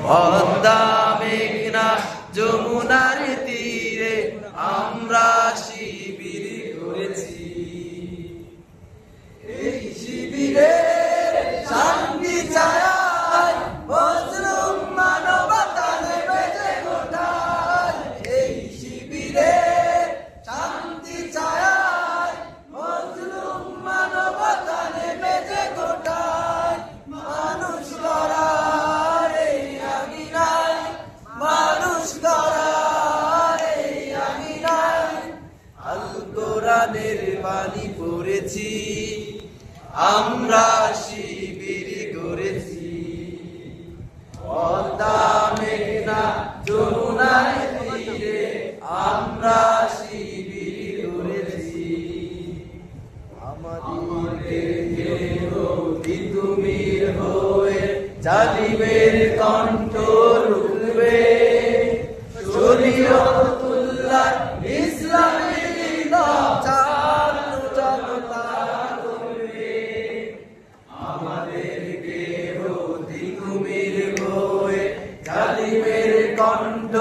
পদ্মা মেঘনা যমুনার তীরে আমরা শিবির করেছি। এই শিবিরে শান্তি চায়, মজলুম মানবতা নেমেছে কোথায়। এই শিবিরে শান্তি চায়, মজলুম মানবতা নেমেছে কোথায়। মানুষ গড়ার এই আঙিনায়, মানুষ গড়ার এই আঙিনায় আল কোরআনের বাণী পড়েছি, আমরা শিবির করেছি। পদ্মা মেঘনা যমুনার তীরে আমরা শিবির করেছি। আমাদেরকে তিতুমির হয়ে জালিমের কণ্ঠ রুখবে, শরীয়তুল্লাহ ইসলামের জনতা করবে। আমাদেরকে তিতুমির হয়ে জালিমের কণ্ঠ